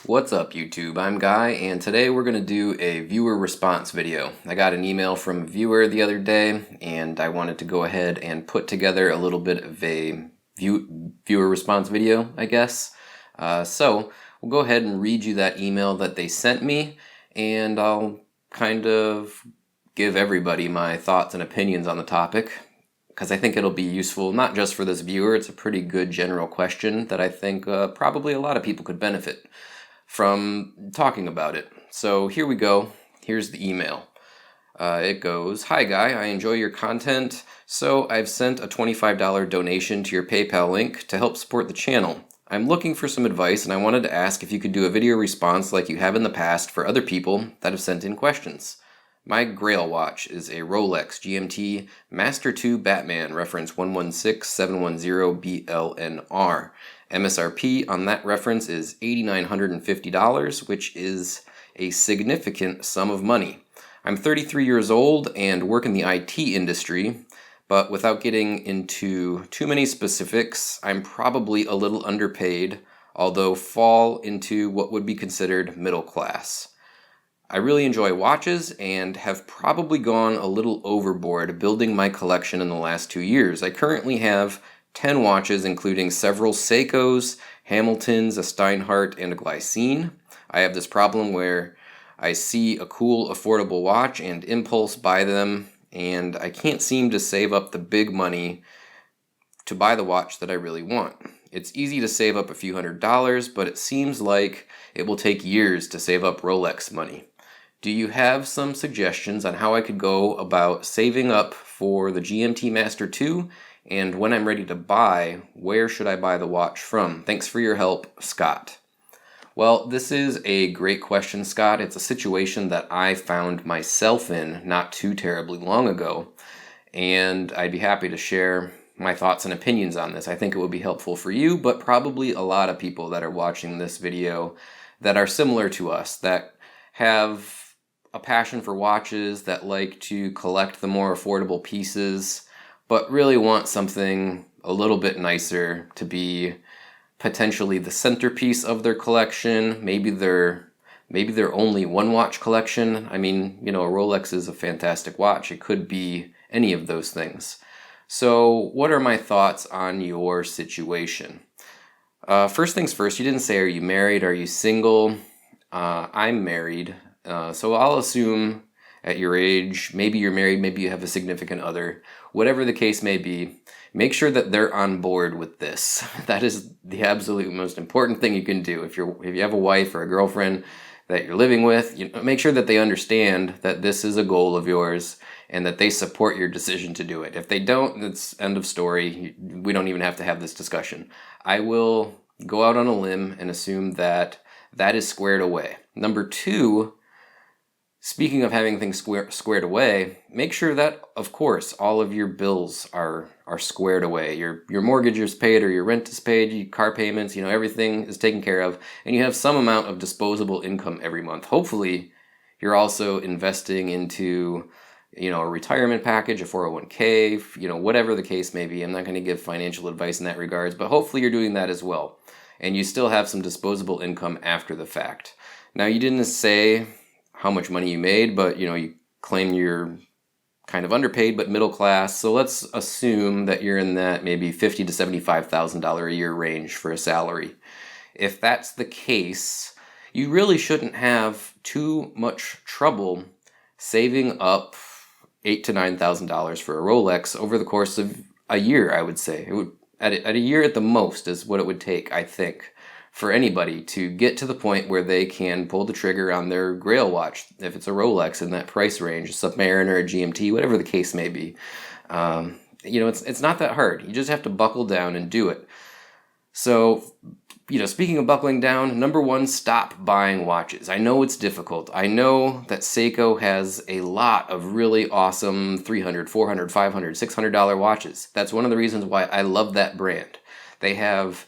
What's up YouTube? I'm Guy, and today we're going to do a viewer response video. I got an email from a viewer the other day, and I wanted to go ahead and put together a little bit of a viewer response video, I guess. So we'll go ahead and read you that email that they sent me, and I'll kind of give everybody my thoughts and opinions on the topic, because I think it'll be useful not just for this viewer. It's a pretty good general question that I think probably a lot of people could benefit from talking about it. So here we go. Here's the email. It goes, "Hi Guy, I enjoy your content, so I've sent a $25 donation to your PayPal link to help support the channel. I'm looking for some advice, and I wanted to ask if you could do a video response like you have in the past for other people that have sent in questions. My grail watch is a Rolex GMT Master 2 Batman reference 116710BLNR. MSRP on that reference is $8,950, which is a significant sum of money. I'm 33 years old and work in the IT industry, but without getting into too many specifics, I'm probably a little underpaid, although fall into what would be considered middle class. I really enjoy watches and have probably gone a little overboard building my collection in the last 2 years. I currently have 10 watches, including several Seikos, Hamiltons, a Steinhardt, and a Glycine. I have this problem where I see a cool, affordable watch and impulse buy them, and I can't seem to save up the big money to buy the watch that I really want. It's easy to save up a few $100s, but it seems like it will take years to save up Rolex money. Do you have some suggestions on how I could go about saving up for the GMT Master 2? And when I'm ready to buy, where should I buy the watch from? Thanks for your help, Scott." Well, this is a great question, Scott. It's a situation that I found myself in not too terribly long ago, and I'd be happy to share my thoughts and opinions on this. I think it would be helpful for you, but probably a lot of people that are watching this video that are similar to us, that have a passion for watches, that like to collect the more affordable pieces, but really want something a little bit nicer to be potentially the centerpiece of their collection. Maybe they're only one watch collection. I mean, a Rolex is a fantastic watch. It could be any of those things. So what are my thoughts on your situation? First things first, you didn't say, are you married? Are you single? I'm married. So I'll assume at your age, maybe you're married, maybe you have a significant other, whatever the case may be, make sure that they're on board with this. That is the absolute most important thing you can do. If you have a wife or a girlfriend that you're living with, make sure that they understand that this is a goal of yours and that they support your decision to do it. If they don't, it's end of story. We don't even have to have this discussion. I will go out on a limb and assume that that is squared away. Number two, speaking of having things squared away, make sure that, of course, all of your bills are squared away. Your mortgage is paid, or your rent is paid, your car payments, everything is taken care of, and you have some amount of disposable income every month. Hopefully, you're also investing into, a retirement package, a 401k, whatever the case may be. I'm not going to give financial advice in that regards, but hopefully you're doing that as well. And you still have some disposable income after the fact. Now, you didn't say how much money you made, but you claim you're kind of underpaid but middle class. So let's assume that you're in that maybe $50,000 to $75,000 a year range for a salary. If that's the case, you really shouldn't have too much trouble saving up $8,000 to $9,000 for a Rolex over the course of a year. I would say it would at a year at the most is what it would take, I think, for anybody to get to the point where they can pull the trigger on their grail watch, if it's a Rolex in that price range, a Submariner, a GMT, whatever the case may be. It's not that hard. You just have to buckle down and do it. So, speaking of buckling down, number one, stop buying watches. I know it's difficult. I know that Seiko has a lot of really awesome $300, $400, $500, $600 watches. That's one of the reasons why I love that brand. They have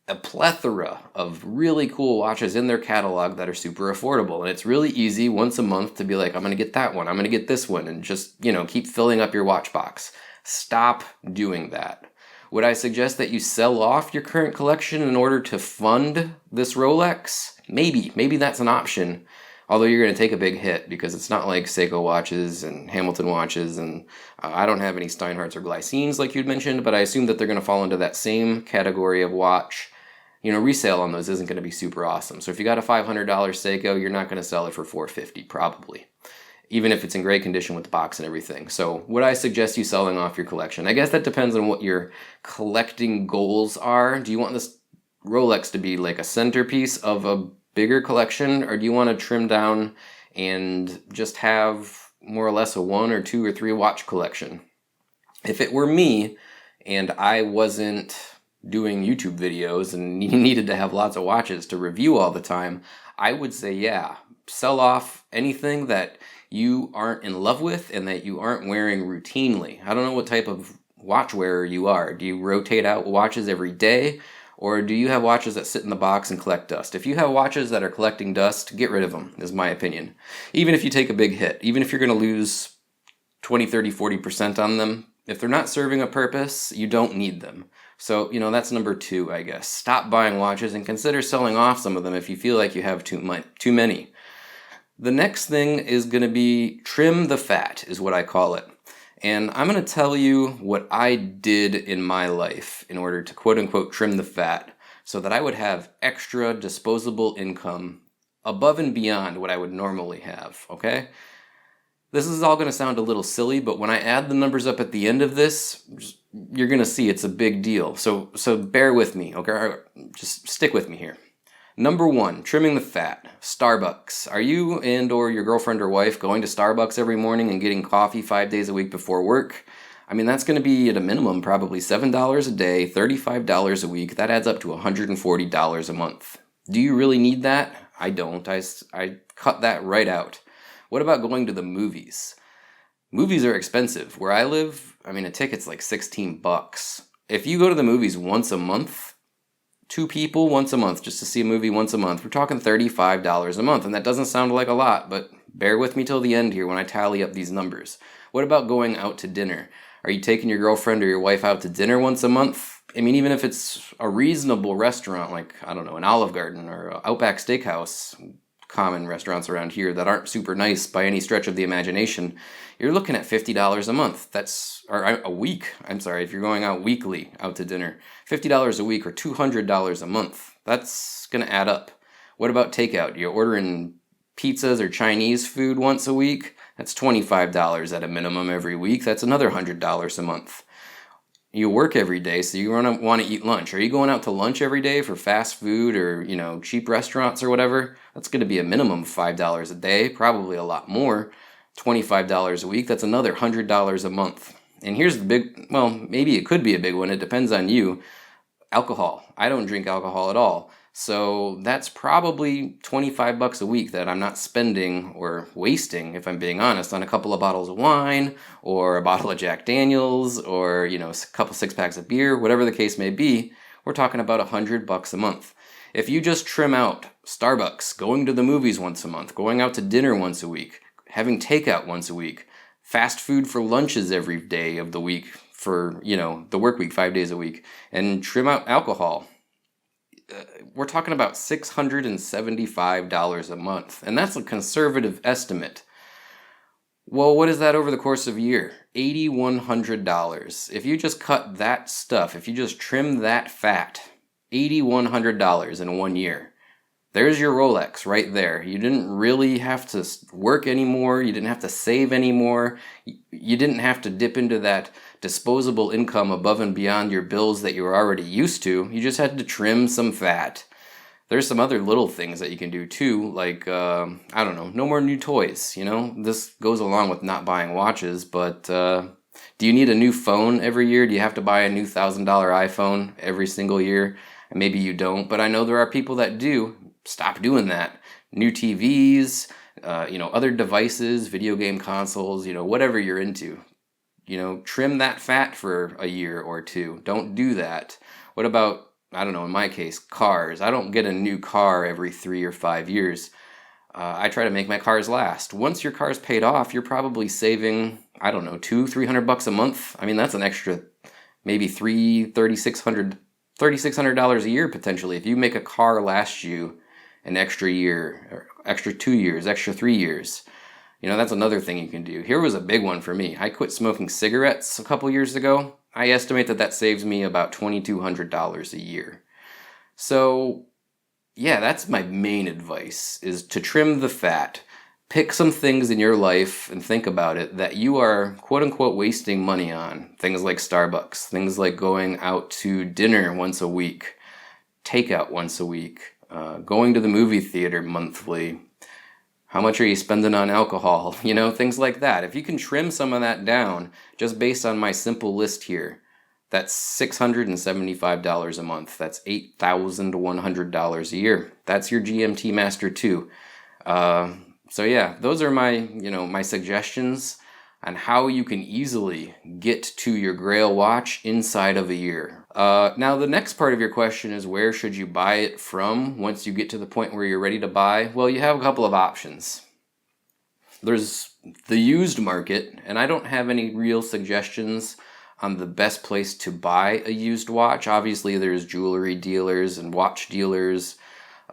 a plethora of really cool watches in their catalog that are super affordable. And it's really easy once a month to be like, I'm going to get that one, I'm going to get this one, and just, keep filling up your watch box. Stop doing that. Would I suggest that you sell off your current collection in order to fund this Rolex? Maybe that's an option. Although you're going to take a big hit because it's not like Seiko watches and Hamilton watches, and I don't have any Steinhardts or Glycines like you'd mentioned, but I assume that they're going to fall into that same category of watch. Resale on those isn't going to be super awesome. So if you got a $500 Seiko, you're not going to sell it for $450 probably, even if it's in great condition with the box and everything. So would I suggest you selling off your collection? I guess that depends on what your collecting goals are. Do you want this Rolex to be like a centerpiece of a bigger collection, or do you want to trim down and just have more or less a 1 or 2 or 3 watch collection? If it were me and I wasn't doing YouTube videos and you needed to have lots of watches to review all the time, I would say, yeah, sell off anything that you aren't in love with and that you aren't wearing routinely. I don't know what type of watch wearer you are. Do you rotate out watches every day? Or do you have watches that sit in the box and collect dust? If you have watches that are collecting dust, get rid of them, is my opinion. Even if you take a big hit, even if you're going to lose 20, 30, 40% on them, if they're not serving a purpose, you don't need them. So, that's number 2, I guess. Stop buying watches and consider selling off some of them if you feel like you have too many. The next thing is going to be trim the fat, is what I call it. And I'm going to tell you what I did in my life in order to quote-unquote trim the fat so that I would have extra disposable income above and beyond what I would normally have, okay? This is all going to sound a little silly, but when I add the numbers up at the end of this, you're going to see it's a big deal. So bear with me, okay? Just stick with me here. Number 1, trimming the fat. Starbucks. Are you and or your girlfriend or wife going to Starbucks every morning and getting coffee 5 days a week before work? I mean, that's going to be at a minimum probably $7 a day, $35 a week. That adds up to $140 a month. Do you really need that? I don't. I cut that right out. What about going to the movies? Movies are expensive. Where I live, a ticket's like $16. If you go to the movies once a month, 2 people once a month, just to see a movie once a month, we're talking $35 a month. And that doesn't sound like a lot, but bear with me till the end here when I tally up these numbers. What about going out to dinner? Are you taking your girlfriend or your wife out to dinner once a month? Even if it's a reasonable restaurant, like, I don't know, an Olive Garden or Outback Steakhouse, common restaurants around here that aren't super nice by any stretch of the imagination, you're looking at $50 a month. Or a week. I'm sorry, if you're going out weekly out to dinner, $50 a week or $200 a month. That's going to add up. What about takeout? You're ordering pizzas or Chinese food once a week. That's $25 at a minimum every week. That's another $100 a month. You work every day, so you want to eat lunch. Are you going out to lunch every day for fast food or, cheap restaurants or whatever? That's going to be a minimum of $5 a day, probably a lot more. $25 a week, that's another $100 a month. And here's the big, maybe it could be a big one. It depends on you. Alcohol. I don't drink alcohol at all. So that's probably $25 a week that I'm not spending or wasting, if I'm being honest, on a couple of bottles of wine or a bottle of Jack Daniels or, a couple 6-packs of beer, whatever the case may be. We're talking about $100 a month. If you just trim out Starbucks, going to the movies once a month, going out to dinner once a week, having takeout once a week, fast food for lunches every day of the week for, the work week, 5 days a week, and trim out alcohol, we're talking about $675 a month. And that's a conservative estimate. Well, what is that over the course of a year? $8,100. If you just cut that stuff, if you just trim that fat, $8,100 in 1 year. There's your Rolex right there. You didn't really have to work anymore. You didn't have to save anymore. You didn't have to dip into that disposable income above and beyond your bills that you were already used to. You just had to trim some fat. There's some other little things that you can do too, like, no more new toys, This goes along with not buying watches, but do you need a new phone every year? Do you have to buy a new $1,000 iPhone every single year? Maybe you don't, but I know there are people that do. Stop doing that. New TVs, other devices, video game consoles, whatever you're into. Trim that fat for a year or 2. Don't do that. What about, in my case, cars? I don't get a new car every 3 or 5 years. I try to make my cars last. Once your car's paid off, you're probably saving I don't know, $200-300 a month. I mean, that's an extra maybe $3,600 a year potentially. If you make a car last you an extra year, or extra 2 years, extra 3 years, that's another thing you can do. Here was a big one for me. I quit smoking cigarettes a couple years ago. I estimate that saves me about $2,200 a year. So yeah, that's my main advice, is to trim the fat. Pick some things in your life and think about it that you are quote unquote wasting money on. Things like Starbucks, things like going out to dinner once a week, takeout once a week, going to the movie theater monthly. How much are you spending on alcohol? Things like that. If you can trim some of that down just based on my simple list here, that's $675 a month. That's $8,100 a year. That's your GMT Master 2. So yeah, those are my suggestions on how you can easily get to your Grail watch inside of a year. Now the next part of your question is, where should you buy it from once you get to the point where you're ready to buy? Well, you have a couple of options. There's the used market, and I don't have any real suggestions on the best place to buy a used watch. Obviously, there's jewelry dealers and watch dealers,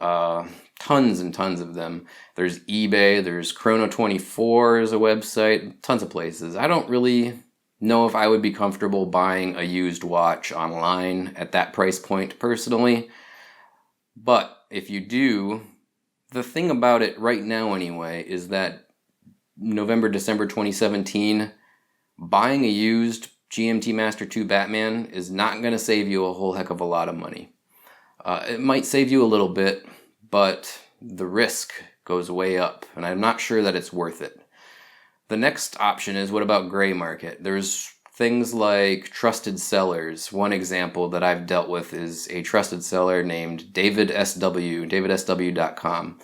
tons and tons of them. There's eBay, there's Chrono24 is a website, tons of places. I don't really know if I would be comfortable buying a used watch online at that price point personally. But if you do, the thing about it right now anyway is that November, December 2017, buying a used GMT Master 2 Batman is not going to save you a whole heck of a lot of money. It might save you a little bit, but the risk goes way up, and I'm not sure that it's worth it. The next option is, what about gray market? There's things like trusted sellers. One example that I've dealt with is a trusted seller named David SW, davidsw.com.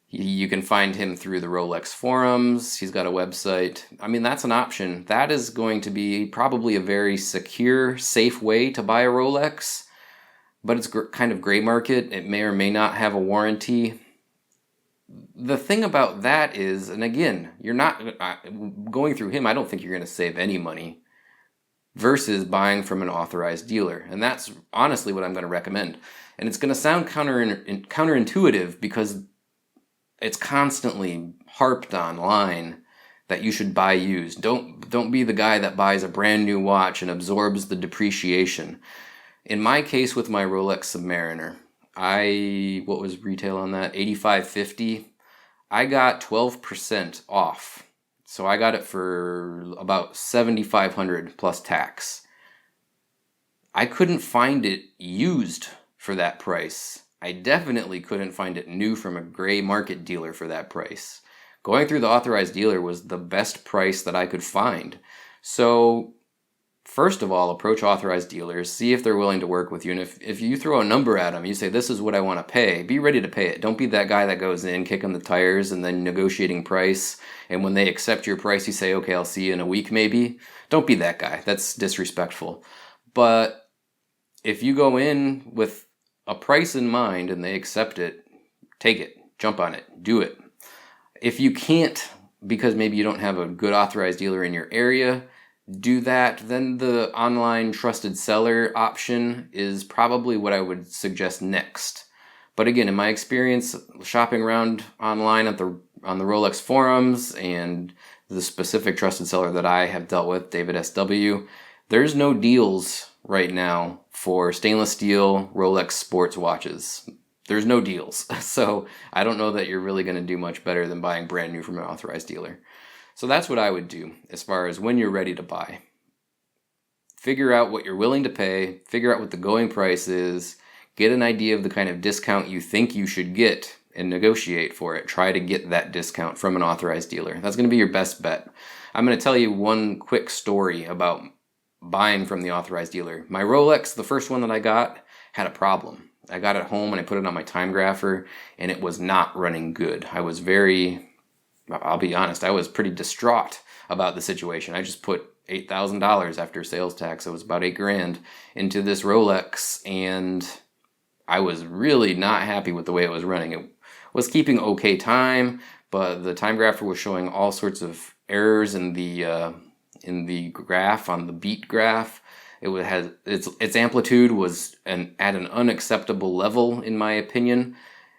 You can find him through the Rolex forums. He's got a website. I mean, that's an option. That is going to be probably a very secure, safe way to buy a Rolex, but it's kind of gray market. It may or may not have a warranty. The thing about that is, and again, you're not going through him, I don't think you're going to save any money versus buying from an authorized dealer. And that's honestly what I'm going to recommend. And it's going to sound counterintuitive because it's constantly harped online that you should buy used. Don't be the guy that buys a brand new watch and absorbs the depreciation. In my case with my Rolex Submariner, what was retail on that? $85.50. I got 12% off. So I got it for about $7,500 plus tax. I couldn't find it used for that price. I definitely couldn't find it new from a gray market dealer for that price. Going through the authorized dealer was the best price that I could find. So first of all, approach authorized dealers, see if they're willing to work with you. And if you throw a number at them, you say, this is what I want to pay, be ready to pay it. Don't be that guy that goes in kicking the tires and then negotiating price. And when they accept your price, you say, okay, I'll see you in a week maybe. Don't be that guy. That's disrespectful. But if you go in with a price in mind and they accept it, take it, jump on it, do it. If you can't, because maybe you don't have a good authorized dealer in your area, do that, then the online trusted seller option is probably what I would suggest next. But again, in my experience shopping around online on the Rolex forums and the specific trusted seller that I have dealt with, David SW, there's no deals right now for stainless steel Rolex sports watches. There's no deals. So I don't know that you're really going to do much better than buying brand new from an authorized dealer. So that's what I would do as far as when you're ready to buy. Figure out what you're willing to pay, figure out what the going price is, get an idea of the kind of discount you think you should get, and negotiate for it. Try to get that discount from an authorized dealer. That's going to be your best bet. I'm going to tell you one quick story about buying from the authorized dealer. My Rolex, the first one that I got, had a problem. I got it home and I put it on my time grapher and it was not running good. I'll be honest, I was pretty distraught about the situation. I just put $8,000 after sales tax, so it was about $8,000, into this Rolex, and I was really not happy with the way it was running. It was keeping okay time, but the time grapher was showing all sorts of errors in the graph, on the beat graph. Its amplitude was at an unacceptable level, in my opinion.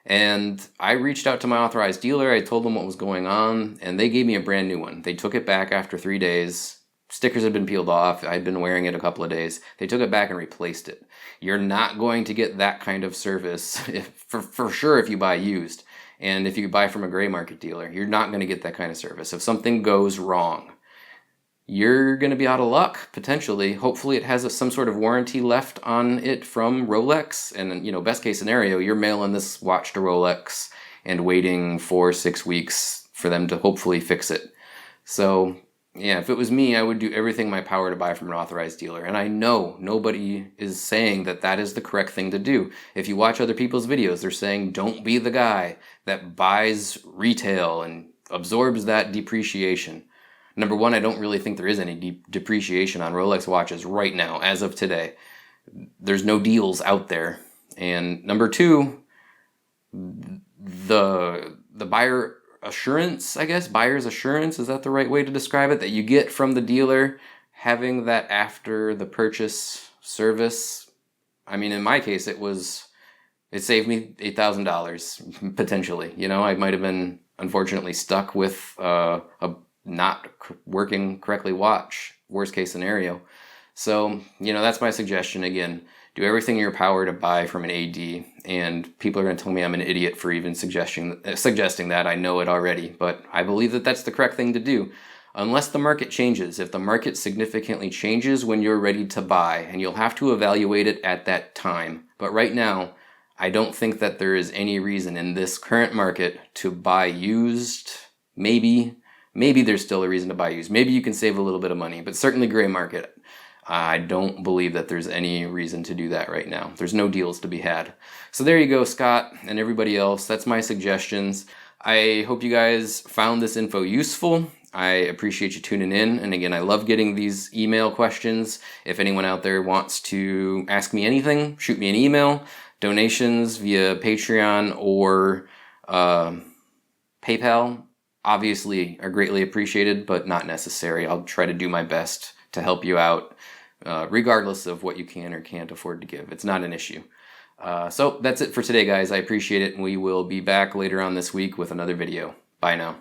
And I reached out to my authorized dealer. I told them what was going on, and they gave me a brand new one. They took it back after 3 days. Stickers had been peeled off. I'd been wearing it a couple of days. They took it back and replaced it. You're not going to get that kind of service for sure if you buy used. And if you buy from a gray market dealer, you're not going to get that kind of service. If something goes wrong, you're going to be out of luck, potentially. Hopefully it has some sort of warranty left on it from Rolex. And, best case scenario, you're mailing this watch to Rolex and waiting 4-6 weeks for them to hopefully fix it. So, yeah, if it was me, I would do everything in my power to buy from an authorized dealer. And I know nobody is saying that that is the correct thing to do. If you watch other people's videos, they're saying don't be the guy that buys retail and absorbs that depreciation. Number one, I don't really think there is any depreciation on Rolex watches right now, as of today. There's no deals out there. And number two, the buyer assurance, I guess, buyer's assurance, is that the right way to describe it? That you get from the dealer, having that after the purchase service. I mean, in my case, it saved me $8,000, potentially. I might have been, unfortunately, stuck with a not working correctly watch, worst case scenario. So, that's my suggestion. Again, do everything in your power to buy from an AD, and people are going to tell me I'm an idiot for even suggesting that. I know it already, but I believe that that's the correct thing to do. Unless the market changes. If the market significantly changes when you're ready to buy, and you'll have to evaluate it at that time. But right now, I don't think that there is any reason in this current market to buy used. Maybe there's still a reason to buy used. Maybe you can save a little bit of money, but certainly gray market. I don't believe that there's any reason to do that right now. There's no deals to be had. So there you go, Scott and everybody else. That's my suggestions. I hope you guys found this info useful. I appreciate you tuning in. And again, I love getting these email questions. If anyone out there wants to ask me anything, shoot me an email. Donations via Patreon or PayPal obviously are greatly appreciated, but not necessary. I'll try to do my best to help you out, regardless of what you can or can't afford to give. It's not an issue. So that's it for today, guys. I appreciate it, and we will be back later on this week with another video. Bye now.